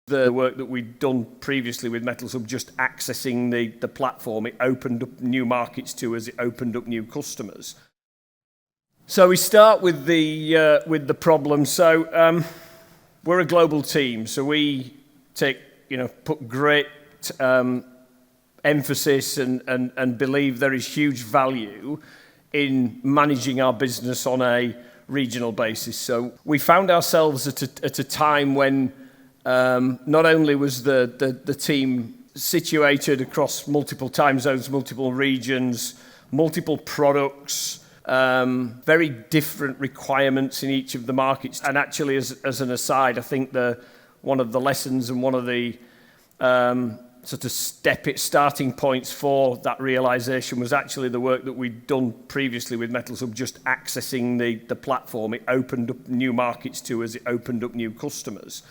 The work that we'd done previously with Metalshub, just accessing the platform, it opened up new markets to us, it opened up new customers. So we start with the problem. So we're a global team, so we put great emphasis and believe there is huge value in managing our business on a regional basis. So we found ourselves at a time when not only was the team situated across multiple time zones, multiple regions, multiple products, very different requirements in each of the markets. And actually, as an aside, I think one of the lessons and one of the sort of starting points for that realization was actually the work that we'd done previously with Metalshub, just accessing the platform. It opened up new markets to us, it opened up new customers.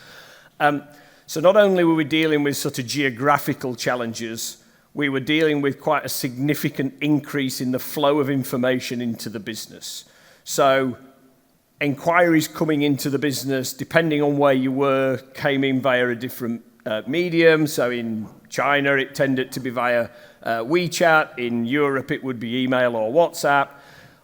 So not only were we dealing with sort of geographical challenges, we were dealing with quite a significant increase in the flow of information into the business. So enquiries coming into the business, depending on where you were, came in via a different medium. So in China, it tended to be via WeChat. In Europe, it would be email or WhatsApp.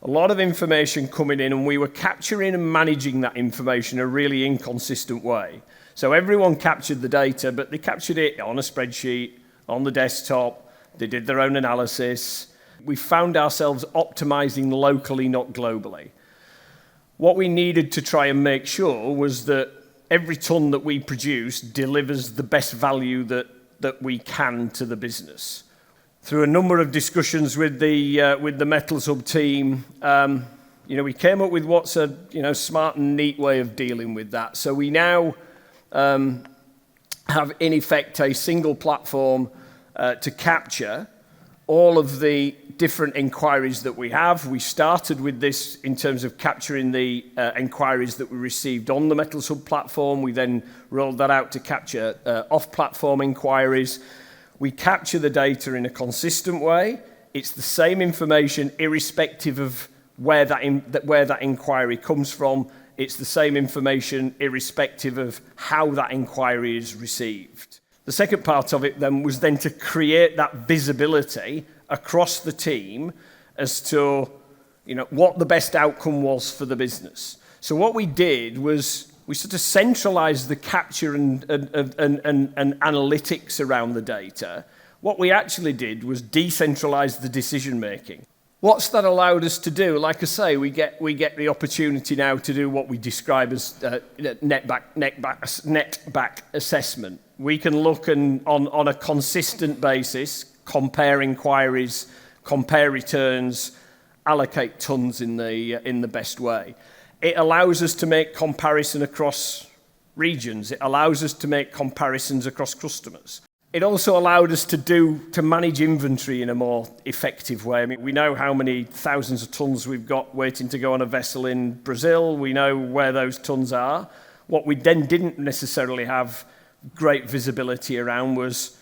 A lot of information coming in, and we were capturing and managing that information in a really inconsistent way. So everyone captured the data, but they captured it on a spreadsheet, on the desktop. They did their own analysis. We found ourselves optimizing locally, not globally. What we needed to try and make sure was that every ton that we produce delivers the best value that we can to the business. Through a number of discussions with the Metalshub team, we came up with what's a smart and neat way of dealing with that. So we now have in effect a single platform to capture all of the different inquiries that we have. We started with this in terms of capturing the inquiries that we received on the Metalshub platform. We then rolled that out to capture off-platform inquiries. We capture the data in a consistent way. It's the same information irrespective of where that inquiry comes from. It's the same information irrespective of how that inquiry is received. The second part of it then was to create that visibility across the team as to what the best outcome was for the business. So what we did was we sort of centralized the capture and analytics around the data. What we actually did was decentralize the decision making. What's that allowed us to do? Like I say, we get the opportunity now to do what we describe as netback assessment. We can look on a consistent basis, compare inquiries, compare returns, allocate tons in the best way. It allows us to make comparison across regions. It allows us to make comparisons across customers. It also allowed us to manage inventory in a more effective way. I mean, we know how many thousands of tons we've got waiting to go on a vessel in Brazil. We know where those tons are. What we then didn't necessarily have great visibility around was,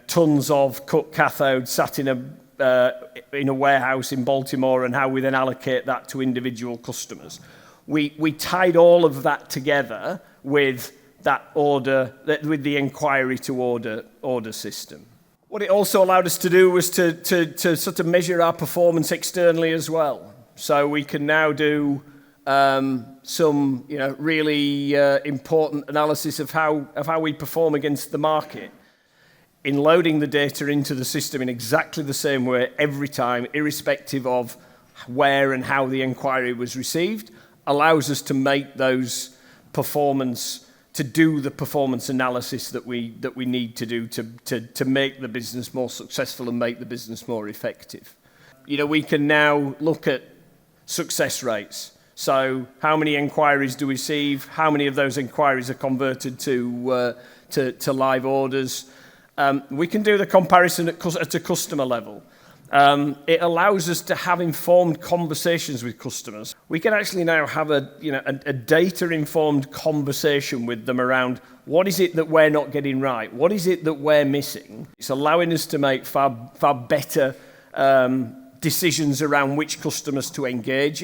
tons of cut cathode sat in a warehouse in Baltimore, and how we then allocate that to individual customers. We tied all of that together with that order, with the enquiry-to-order system. What it also allowed us to do was to sort of measure our performance externally as well. So we can now do some really important analysis of how we perform against the market. In loading the data into the system in exactly the same way every time, irrespective of where and how the inquiry was received, allows us to make those to do the performance analysis that we need to do to make the business more successful and make the business more effective. We can now look at success rates. So how many inquiries do we receive? How many of those inquiries are converted to live orders? We can do the comparison at a customer level. It allows us to have informed conversations with customers. We can actually now have a data-informed conversation with them around what is it that we're not getting right? What is it that we're missing? It's allowing us to make far better decisions around which customers to engage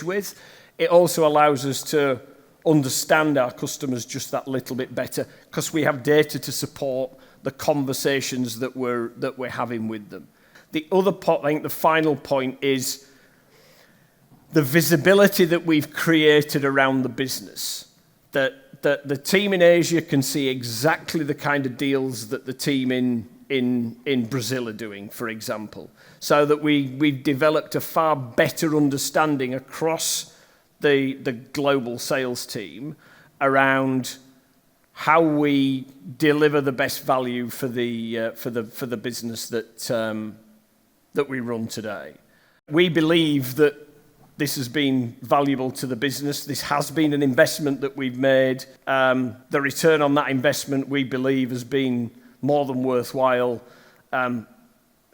with. It also allows us to understand our customers just that little bit better because we have data to support the conversations that we're having with them. The other point, I think the final point, is the visibility that we've created around the business. That the team in Asia can see exactly the kind of deals that the team in Brazil are doing, for example. So that we've developed a far better understanding across the global sales team around how we deliver the best value for the business that we run today. We believe that this has been valuable to the business. This has been an investment that we've made. The return on that investment, we believe, has been more than worthwhile.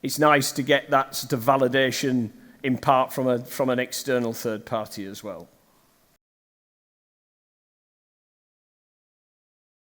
It's nice to get that sort of validation in part from an external third party as well.